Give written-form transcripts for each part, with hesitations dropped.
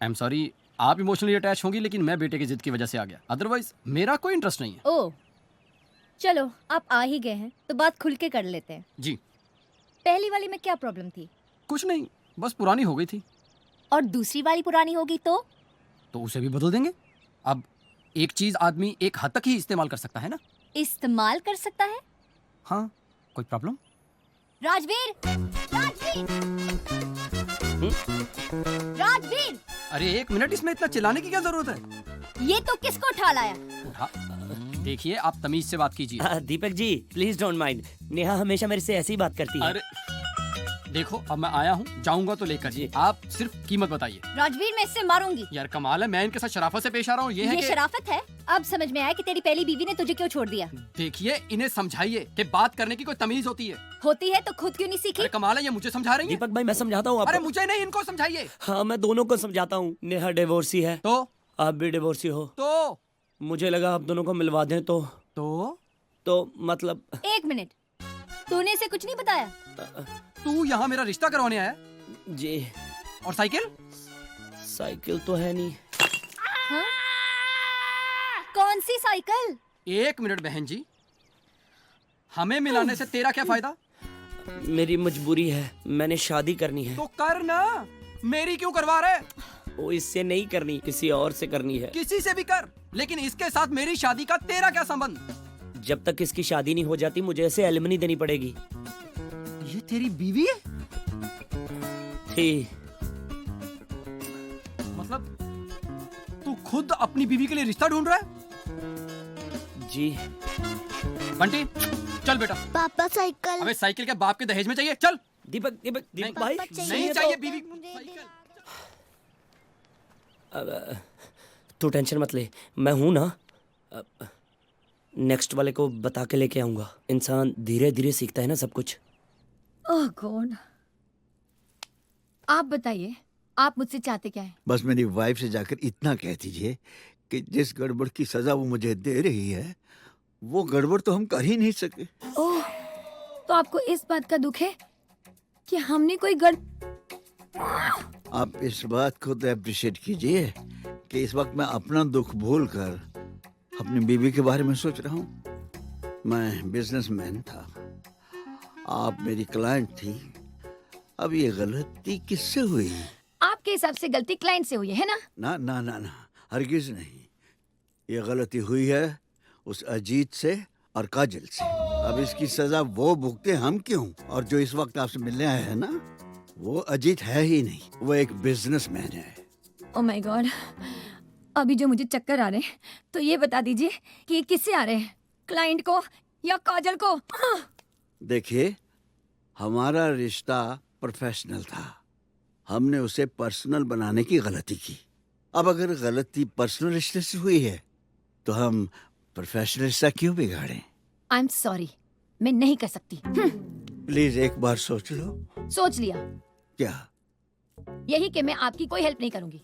I am sorry, आप emotionally attach होंगी, लेकिन मैं बेटे की जिद की वजह से आ गया, अदरवाइज मेरा कोई इंटरेस्ट नहीं है। ओह, चलो आप आ ही गए हैं तो बात खुल के कर लेते हैं। जी। पहली वाली में क्या प्रॉब्लम थी? कुछ नहीं, बस पुरानी हो गई थी। और दूसरी वाली पुरानी होगी तो उसे भी बदल देंगे। अब एक चीज आदमी एक हद तक ही इस्तेमाल कर सकता है ना। इस्तेमाल कर सकता है? हाँ, कोई प्रॉब्लम? राजवीर! राजवीर! राजवीर! अरे एक मिनट, इसमें इतना चिल्लाने की क्या जरूरत है? ये तो किसको उठा लाया? उठा, देखिए आप तमीज से बात कीजिए। Deepak ji please don't mind, Neha हमेशा मेरे से ऐसी ही बात करती है। अरे देखो, अब मैं आया हूँ, जाऊंगा तो लेकर जी, आप सिर्फ कीमत बताइए। राजवीर, मैं इससे मारूंगी। यार कमाल है, मैं इनके साथ शराफत से पेश आ रहा हूँ। ये शराफत है? अब समझ में आया कि तेरी पहली बीवी ने तुझे क्यों छोड़ दिया। देखिए, इन्हें समझाइए कि बात करने की कोई तमीज होती है। होती है तो खुद क्यों नहीं सीखी? अरे कमाल है, ये मुझे समझा रही है। दीपक भाई मैं समझाता हूँ आपको। अरे मुझे नहीं, इनको समझाइए। हाँ मैं दोनों को समझाता हूँ। नेहा डिवोर्सी है तो आप भी डिवोर्सी हो, तो मुझे लगा आप दोनों को मिलवा दें तो मतलब। एक मिनट, तूने इसे कुछ नहीं बताया? तू यहाँ मेरा रिश्ता करवाने आया? जी। और साइकिल? साइकिल तो है नहीं। हाँ? कौन सी साइकिल? एक मिनट बहन जी, हमें मिलाने से तेरा क्या फायदा? मेरी मजबूरी है, मैंने शादी करनी है। तो कर ना, मेरी क्यों करवा रहे? वो इससे नहीं करनी, किसी और से करनी है। किसी से भी कर, लेकिन इसके साथ मेरी शादी का तेरा क्या संबंध? जब तक इसकी शादी नहीं हो जाती मुझे ऐसे एलिमनी देनी पड़ेगी। ये तेरी बीवी है? थी। मतलब तू खुद अपनी बीवी के लिए रिश्ता ढूंढ रहा है? जी। बंटी चल बेटा। पापा साइकिल। अबे साइकिल के बाप के दहेज में चाहिए, चल। दीपक दीपक दीपक नहीं, भाई नहीं चाहिए बीवी साइकिल। अब तू टेंशन मत ले, मैं हूं ना। नेक्स्ट वाले को बता के लेके आऊंगा। इंसान धीरे धीरे सीखता है ना सब कुछ। ओह गॉड, आप बताइए, आप मुझसे चाहते क्या है? बस मेरी वाइफ से जाकर इतना कह दीजिए कि जिस गड़बड़ की सजा वो मुझे दे रही है वो गड़बड़ तो हम कर ही नहीं सके। ओह, तो आपको इस बात का दुख है कि हमने कोई आप इस बात को तो अप्रिशिएट कीजिए कि इस वक्त मैं अपना दुख भूलकर अपनी बीवी के बारे में सोच रहा हूँ। मैं बिजनेसमैन था, आप मेरी क्लाइंट थी। अब ये गलती किससे हुई? आपके हिसाब से गलती क्लाइंट से हुई है ना? ना ना ना ना, हरगिज नहीं। ये गलती हुई है उस अजीत से और काजल से। अब इसकी सजा वो भुगते, हम क्यों? और जो इस वक्त आपसे मिलने आया है ना, वो अजीत है ही नहीं, वो एक बिजनेसमैन है। ओह माय गॉड, अभी जो मुझे चक्कर आ रहे हैं, तो ये बता दीजिए कि ये किससे आ रहे हैं, क्लाइंट को या काजल को? देखिए, हमारा रिश्ता प्रोफेशनल था, हमने उसे पर्सनल बनाने की गलती की। अब अगर गलती पर्सनल रिश्ते से हुई है तो हम प्रोफेशनल रिश्ता क्यों बिगाड़ें? आई एम सॉरी, मैं नहीं कर सकती। प्लीज एक बार सोच लो। सोच लिया। क्या? यही कि मैं आपकी कोई हेल्प नहीं करूंगी।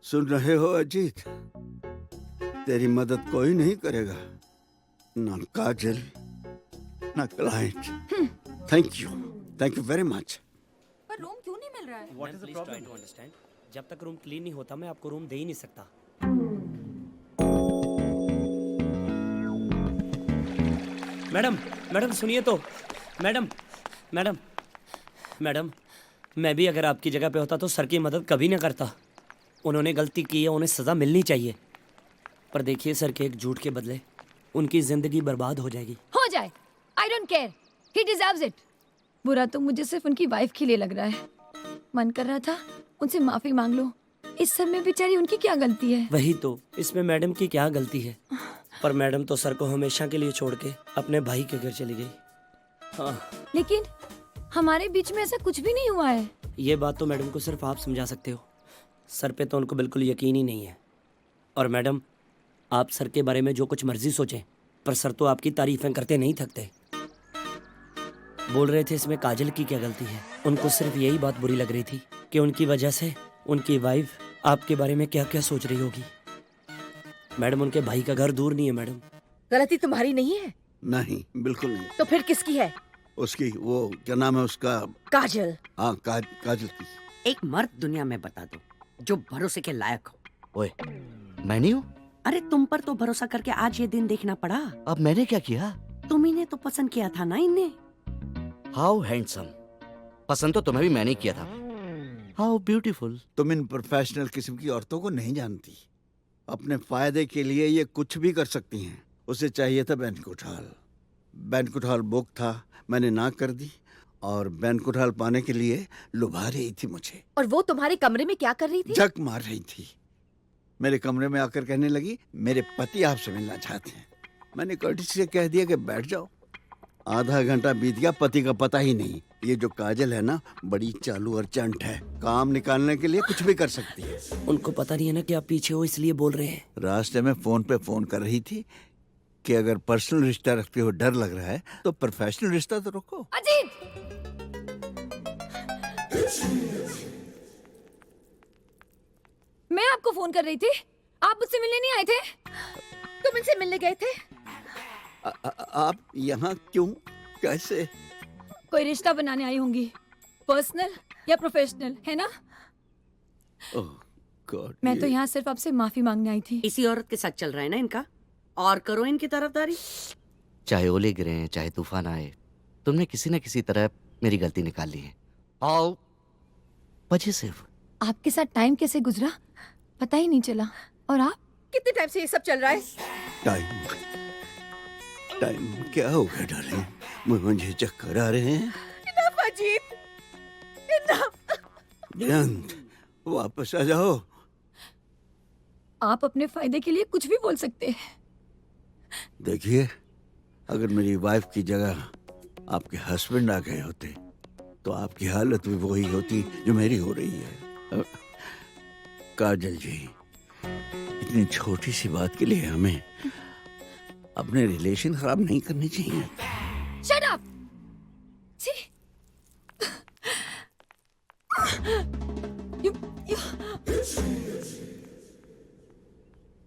सुन रहे हो अजीत, तेरी मदद कोई नहीं करेगा, ना काजल ना client. Thank you very much. पर रूम क्यों नहीं मिल रहा है? What is the problem? Try to understand. जब तक रूम क्लीन नहीं होता मैं आपको रूम दे ही नहीं सकता। मैडम मैडम सुनिए तो। मैडम मैडम मैडम मैं भी अगर आपकी जगह पे होता तो सर की मदद कभी ना करता। उन्होंने गलती की है, उन्हें सज़ा मिलनी चाहिए। पर देखिए सर के एक झूठ के बदले उनकी जिंदगी बर्बाद हो जाएगी। हो जाए, I don't care, he deserves it. बुरा तो मुझे सिर्फ उनकी वाइफ के लिए लग रहा है। मन कर रहा था उनसे माफी मांग लो। इस सब में बेचारी उनकी क्या गलती है? वही तो, इसमें मैडम की क्या गलती है? पर मैडम तो सर को हमेशा के लिए छोड़ के अपने भाई के घर चली गई। हाँ। लेकिन हमारे बीच में ऐसा कुछ भी नहीं हुआ है। ये बात तो मैडम को सिर्फ आप समझा सकते हो, सर पे तो उनको बिल्कुल यकीन ही नहीं है। और मैडम आप सर के बारे में जो कुछ मर्जी सोचें, पर सर तो आपकी तारीफें करते नहीं थकते। बोल रहे थे इसमें काजल की क्या गलती है? उनको सिर्फ यही बात बुरी लग रही थी कि उनकी वजह से उनकी वाइफ आपके बारे में क्या क्या सोच रही होगी। मैडम उनके भाई का घर दूर नहीं है मैडम। गलती तुम्हारी नहीं है? नहीं, बिल्कुल नहीं। तो फिर किसकी है? उसकी, वो क्या नाम है उसका? काजल। हाँ काजल की। एक मर्द दुनिया में बता दो जो भरोसे के लायक हो। ओए, मैं नहीं हूँ। अरे तुम पर तो भरोसा करके आज ये दिन देखना पड़ा। अब मैंने क्या किया? तुम्ही ने तो पसंद किया था ना इन्हें। How handsome. पसंद तो तुम्हें भी मैंने किया था। How beautiful. तुम इन प्रोफेशनल किस्म की औरतों को नहीं जानती। अपने फायदे के लिए ये कुछ भी कर सकती हैं। उसे चाहिए था banquet hall. Banquet hall book था, मैंने ना कर दी और बैंक्वेट हॉल पाने के लिए लुभा रही थी मुझे। और वो तुम्हारे कमरे में क्या कर रही थी? जक मार रही थी। मेरे कमरे में आकर कहने लगी, मेरे पति आपसे मिलना चाहते हैं। मैंने कर्टिसी से कह दिया कि बैठ जाओ। आधा घंटा बीत गया, पति का पता ही नहीं। ये जो काजल है ना, बड़ी चालू और चंट है। काम निकालने के लिए कुछ भी कर सकती है। उनको पता नहीं है ना कि आप पीछे हो, इसलिए बोल रहे हैं। रास्ते में फोन पे फोन कर रही थी कि अगर पर्सनल रिश्ता रखते हो डर लग रहा है तो प्रोफेशनल रिश्ता तो रखो। अजीत, मैं आपको फोन कर रही थी, आप मुझसे मिलने नहीं आए थे? तुम इनसे मिलने गए थे? आप यहाँ क्यों, कैसे? कोई रिश्ता बनाने आई होंगी, पर्सनल या प्रोफेशनल, है ना? ओह गॉड, मैं तो यहाँ सिर्फ आपसे माफी मांगने आई थी। इसी औरत के साथ चल रहा है ना इनका, और करो इनकी तरफदारी। चाहे ओले गिरे, चाहे तूफान आए, तुमने किसी न किसी तरह मेरी गलती निकाल ली है। आओ, वजह सिर्फ आपके साथ टाइम कैसे गुजरा पता ही नहीं चला। और आप? कितने टाइम से ये सब चल रहा है? टाइम टाइम क्या हो गया डार्लिंग? मुझे चक्कर आ रहे हैं। Enough Ajit, enough. बेअंत, वापस आ जाओ। आप अपने फायदे के लिए कुछ भी बोल सकते हैं। देखिए, अगर मेरी वाइफ की जगह आपके हस्बैंड आ गए होते तो आपकी हालत भी वही होती जो मेरी हो रही है। काजल जी, इतनी छोटी सी बात के लिए हमें अपने रिलेशन खराब नहीं करने चाहिए। Shut up! छी!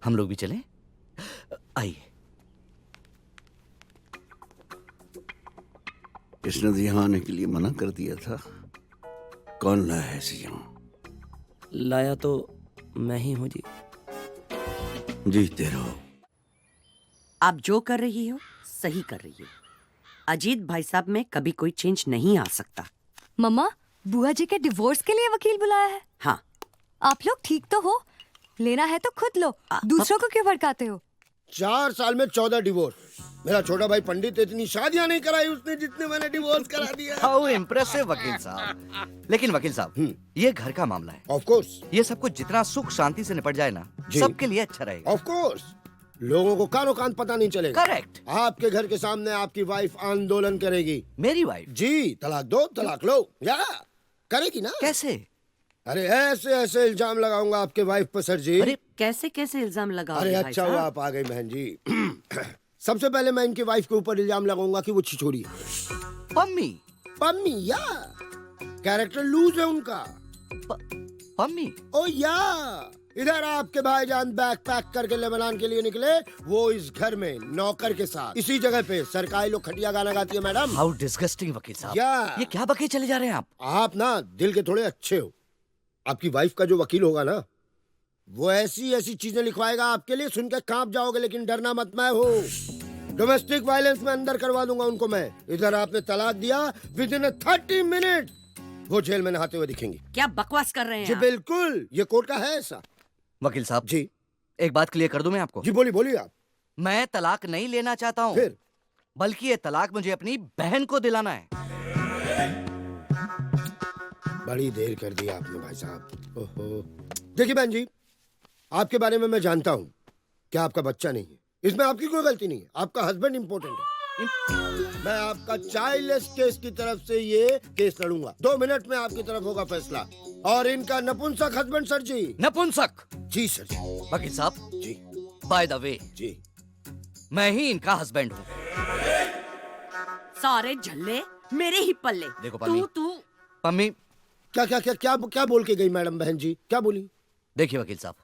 हम लोग भी चलें? आइए। इसने तो यहाँ आने के लिए मना कर दिया था। कौन लाया है इसे यहाँ? लाया तो मैं ही हूँ जी। जीते रहो। आप जो कर रही हो सही कर रही हो। अजीत भाई साहब में कभी कोई चेंज नहीं आ सकता। मम्मा, बुआ जी के डिवोर्स के लिए वकील बुलाया है। हाँ, आप लोग ठीक तो हो? लेना है तो खुद लो, दूसरों को क्यों भड़काते हो? 4 साल में 14 डिवोर्स। मेरा छोटा भाई पंडित इतनी शादियां नहीं कराई उसने जितने मैंने डिवोर्स करा दिया। हाउ इम्प्रेसिव वकील साहब। लेकिन वकील साहब, ये घर का मामला है। ऑफ कोर्स, ये सब कुछ जितना सुख शांति से निपट जाए ना, जी। सबके लिए अच्छा रहेगा। Of course. लोगों को कानो कान पता नहीं चलेगा। करेक्ट। आपके घर के सामने आपकी वाइफ आंदोलन करेगी। मेरी वाइफ? जी, तलाक दो, तलाक लो, या करेगी ना? कैसे? अरे ऐसे ऐसे इल्जाम लगाऊंगा आपके वाइफ पर सर जी। अरे कैसे कैसे इल्जाम लगाओगे अरे भाई अच्छा हुआ साहब? आप आ गई बहन जी। सबसे पहले मैं इनकी वाइफ के ऊपर इल्जाम लगाऊंगा कि वो छिछोरी है। पम्मी। पम्मी, या कैरेक्टर लूज है उनका। पम्मी? ओ या इधर आपके भाईजान बैग पैक करके लेबनान के लिए निकले, वो इस घर में नौकर के साथ इसी जगह पे सरकारी लोग खटिया गाना गाती है मैडम। हाउ डिस्गस्टिंग वकील साहब। या ये क्या बके चले जा रहे हैं आप? आप ना दिल के थोड़े अच्छे हो। आपकी वाइफ का जो वकील होगा ना, वो ऐसी ऐसी चीजें लिखवाएगा आपके लिए, सुन के कांप जाओगे। लेकिन डरना मत, मैं हूँ। डोमेस्टिक वायलेंस में अंदर करवा दूंगा उनको मैं। इधर आपने तलाक दिया, विद इन 30 मिनट वो जेल में नहाते हुए दिखेंगे। क्या बकवास कर रहे हैं जी आप? बिल्कुल, ये कोर्ट का है ऐसा। वकील साहब जी एक बात क्लियर कर दूं मैं आपको। जी बोलिए बोलिए आप। मैं तलाक नहीं लेना चाहता हूँ, फिर बल्कि ये तलाक मुझे अपनी बहन को दिलाना है। बड़ी देर कर दी आपने भाई साहब। ओहो, देखिए बहन जी, आपके बारे में मैं जानता हूँ कि आपका बच्चा नहीं है। इसमें आपकी कोई गलती नहीं है, आपका हस्बैंड इम्पोर्टेंट है। मैं आपका चाइल्डलेस केस की तरफ से ये केस लड़ूंगा। 2 मिनट में आपकी तरफ होगा फैसला। और इनका नपुंसक हस्बैंड सर जी। नपुंसक? जी सर जी। वकील साहब जी बाय द वे, जी। मैं ही इनका हस्बैंड हूँ। सारे झल्ले मेरे ही पल्ले। देखो पम्मी, तू पम्मी। क्या क्या क्या क्या क्या बोल के गई मैडम? बहन जी क्या बोली? देखिए वकील साहब,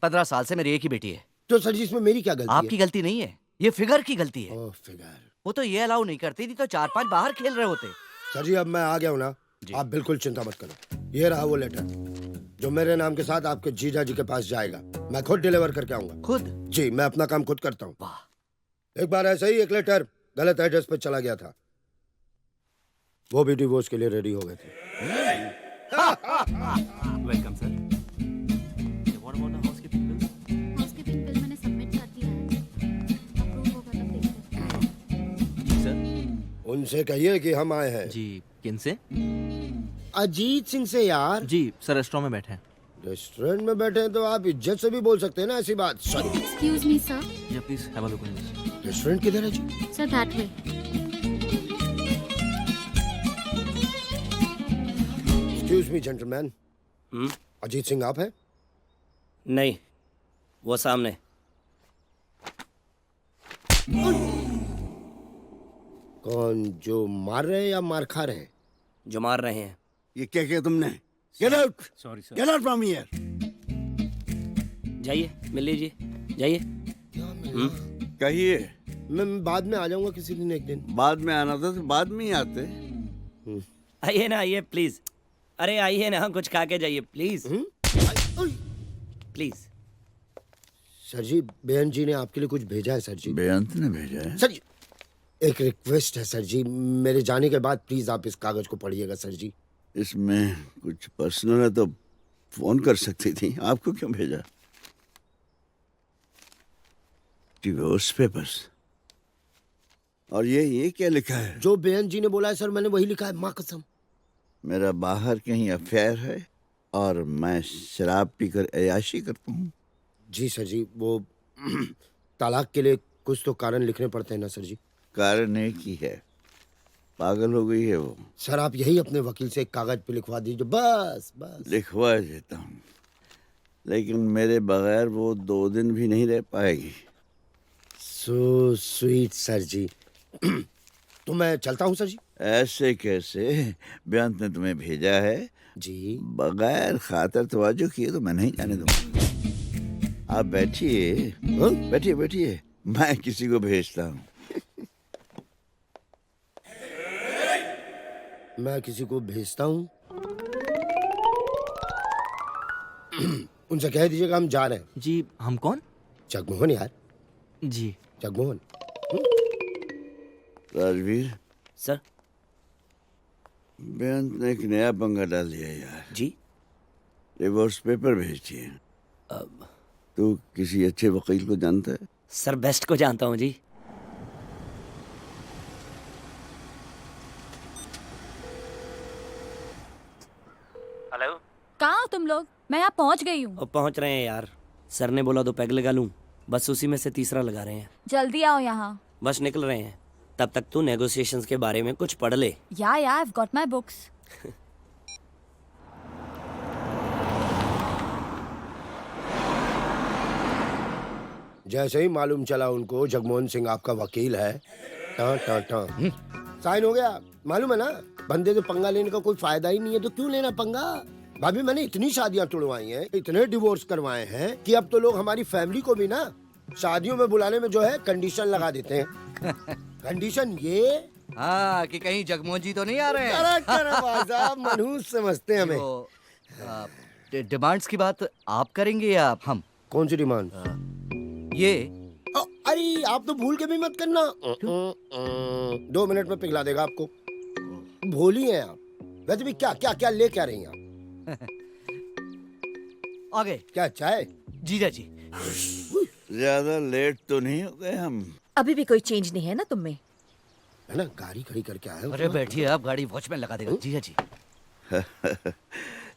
15 साल से मेरी एक ही बेटी है। तो सर जी इसमें मेरी क्या गलती आपकी गलती नहीं है, ये फिगर की गलती है। ओह फिगर। वो तो ये अलाउ नहीं करती थी तो 4-5 बाहर खेल रहे होते। सर जी अब मैं आ गया हूँ ना, आप बिल्कुल चिंता मत करो। ये रहा वो लेटर जो मेरे नाम के साथ आपके जीजा जी के पास जाएगा। मैं खुद डिलीवर करके आऊंगा। खुद? जी, मैं अपना काम खुद करता हूँ। वाह। एक बार ऐसे ही एक लेटर गलत एड्रेस पे चला गया था, वो भी डिवोर्स के लिए रेडी हो गए थे। Welcome sir. हाउसकीपिंग बिल मैंने सबमिट कर दिया है, अप्रूव होगा तब देखते हैं। जी सर। उनसे कहिए कि हम आए हैं। जी, किन से? अजीत सिंह से यार। जी सर, रेस्टोरेंट में बैठे हैं। रेस्टोरेंट में बैठे हैं तो आप इज्जत से भी बोल सकते हैं ना ऐसी बात। सॉरी। Excuse me sir. जी please have a look on this. Restaurant किधर है जी? Sir that way. Excuse me gentleman, Ajit Singh आप हैं? नहीं, वो सामने। कौन, जो मार रहे हैं या मार खा रहे हैं? जो मार रहे हैं। ये क्या किया तुमने? Get out, sorry sir. Get out from here. जाइए, मिल लीजिए, जाइए। कहिए। मैं बाद में आ जाऊंगा किसी दिन, एक दिन। बाद में आना था तो बाद में ही आते। आइए ना, आइए प्लीज। अरे आइए ना, कुछ खा के जाइए प्लीज। प्लीज। सर जी, बेहन जी ने आपके लिए कुछ भेजा है सर जी। बेअंत ने भेजा है? सर जी, एक रिक्वेस्ट है सर जी, मेरे जाने के बाद प्लीज आप इस कागज को पढ़िएगा सर जी। इसमें कुछ पर्सनल है तो फोन कर सकती थी, आपको क्यों भेजा? Divorce papers. और ये क्या लिखा है? जो बेहन जी ने बोला है सर, मैंने वही लिखा है, माँ कसम। मेरा बाहर कहीं अफेयर है और मैं शराब पीकर अय्याशी करता हूँ। जी सर जी, वो तलाक के लिए कुछ तो कारण लिखने पड़ते हैं ना सर जी। कारण एक ही है, पागल हो गई है वो। सर आप यही अपने वकील से एक कागज पे लिखवा दीजिए, बस बस। लिखवा देता हूँ, लेकिन मेरे बगैर वो 2 दिन भी नहीं रह पाएगी। सो स्वीट सर जी। तो मैं चलता हूँ सर जी। ऐसे कैसे? बेअंत ने तुम्हें भेजा है जी। बगैर खातर तवज्जो किए तो मैं नहीं जाने दूंगा। आप बैठिए, बैठिए बैठिए, मैं किसी को भेजता हूँ। मैं किसी को भेजता हूँ। उनसे कह दीजिएगा हम जा रहे हैं। जी, हम कौन? जगमोहन यार। जी जगमोहन। राजवीर सर। बेअंत ने एक नया पंगा डाल दिया यार। जी। डिवोर्स पेपर भेज दिए। तू किसी अच्छे वकील को जानता है? सर बेस्ट को जानता हूँ जी। हेलो। कहाँ हो तुम लोग? मैं यहाँ पहुँच गई हूँ। अब पहुँच रहे हैं यार। सर ने बोला 2 पैग लगा लूँ, बस उसी में से तीसरा लगा रहे हैं। जल्दी आओ यहाँ। बस निकल रहे हैं, तब तक तू नेगोशिएशंस के बारे में कुछ पढ़ ले। या I've got my books. जैसे ही मालूम चला उनको जगमोहन सिंह आपका वकील है, टा टा टा साइन हो गया। मालूम है ना, बंदे से पंगा लेने का कोई फायदा ही नहीं है, तो क्यों लेना पंगा। भाभी, मैंने इतनी शादियां तुड़वाई हैं, इतने डिवोर्स करवाए हैं कि अब तो लोग हमारी फैमिली को भी ना शादियों में बुलाने में जो है कंडीशन लगा देते हैं। कंडीशन ये, हाँ, कि कहीं जगमोहन जी तो नहीं आ रहे हैं। करेक्ट भाई साहब, मनहूस समझते हैं हमें। डिमांड्स की बात आप करेंगे या हम? कौन सी डिमांड? ये अरे आप तो भूल के भी मत करना। 2 मिनट में पिघला देगा आपको। भोली हैं आप। वैसे भी क्या क्या क्या ले क्या रही हैं आप? आगे क्या चाय? जीजा जी। ज्यादा लेट तो नहीं हो गए हम? अभी भी कोई चेंज नहीं है ना तुम में? है ना, गाड़ी खड़ी करके आए हो। अरे बैठिए, आप गाड़ी वॉचमैन लगा देगा जीजा जी।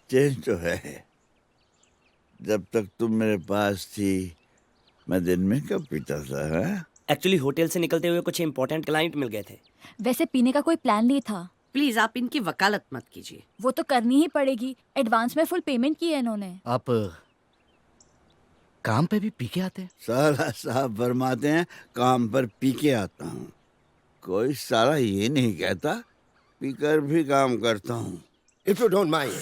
चेंज तो है। जब तक तुम मेरे पास थी मैं दिन में कब पीता था? एक्चुअली होटल से निकलते हुए कुछ इंपॉर्टेंट क्लाइंट मिल गए थे। वैसे पीने का कोई प्लान नहीं था। प्लीज आप इनकी वकालत मत कीजिए। वो तो करनी ही पड़ेगी, एडवांस में फुल पेमेंट की है इन्होंने। आप काम पे भी पी के आते हैं? साला साहब फरमाते हैं काम पर पी के आता हूँ। कोई साला ये नहीं कहता पीकर भी काम करता हूँ। If you don't mind.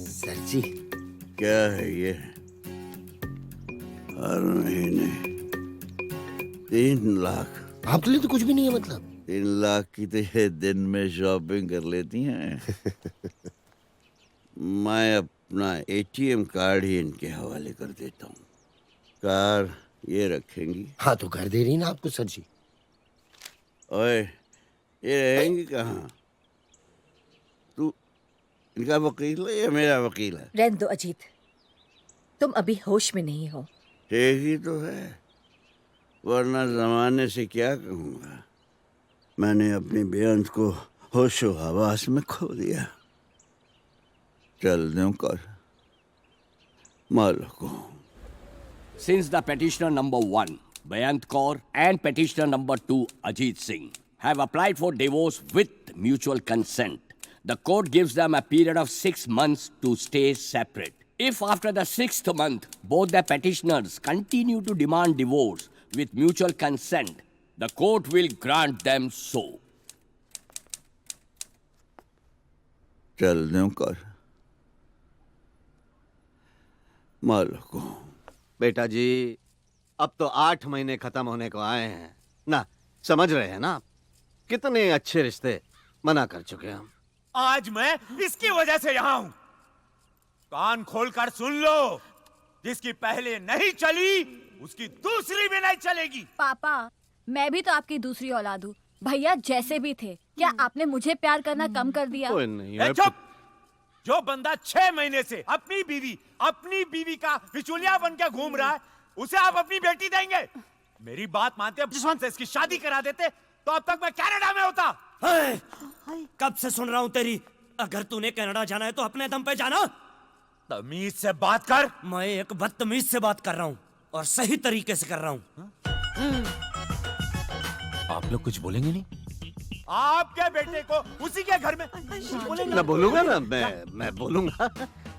Sir ji. क्या है ये? हर महीने 3 लाख। आपके लिए तो कुछ भी नहीं है मतलब। 3 लाख की तो ये दिन में शॉपिंग कर लेती हैं। मैं अपना एटीएम कार्ड ही इनके हवाले कर देता हूँ। कार ये रखेंगी। हाँ तो कर दे रही ना आपको सर जी। ओए, ये रहेंगी कहाँ? तू इनका वकील है या मेरा वकील है? रहने दो अजीत, तुम अभी होश में नहीं हो। ठीक ही तो है, वरना जमाने से क्या कहूँगा। मैंने अपनी बेअंत को होशो हवास में खो दिया। चल दूं कर मालिक को। Since the petitioner number 1, Bayant Kaur, and petitioner number 2, Ajit Singh, have applied for divorce with mutual consent, the court gives them a period of 6 months to stay separate. If after the 6th month both the petitioners continue to demand divorce with mutual consent, the court will grant them so. चल दूं कर मालिक को। बेटा जी, अब तो 8 महीने खत्म होने को आए हैं ना, समझ रहे हैं ना आप? कितने अच्छे रिश्ते मना कर चुके हम। आज मैं इसकी वजह से यहाँ हूँ। कान खोलकर सुन लो, जिसकी पहले नहीं चली उसकी दूसरी भी नहीं चलेगी। पापा, मैं भी तो आपकी दूसरी औलाद हूँ। भैया जैसे भी थे, क्या आपने मुझे प्यार करना कम कर दिया? कोई नहीं ए, है। चुप! जो बंदा 6 महीने से अपनी बीवी का बिचौलिया बन के घूम रहा है, उसे आप अपनी बेटी देंगे? मेरी बात मानते जसवंत से इसकी शादी करा देते तो अब तक मैं कनाडा में होता। कब से सुन रहा हूँ तेरी। अगर तूने कनाडा जाना है तो अपने दम पे जाना। तमीज से बात कर। मैं एक बदतमीज से बात कर रहा हूँ और सही तरीके से कर रहा हूँ। आप लोग कुछ बोलेंगे नहीं? आपके बेटे को उसी के घर में मैं बोलूंगा ना, मैं बोलूंगा।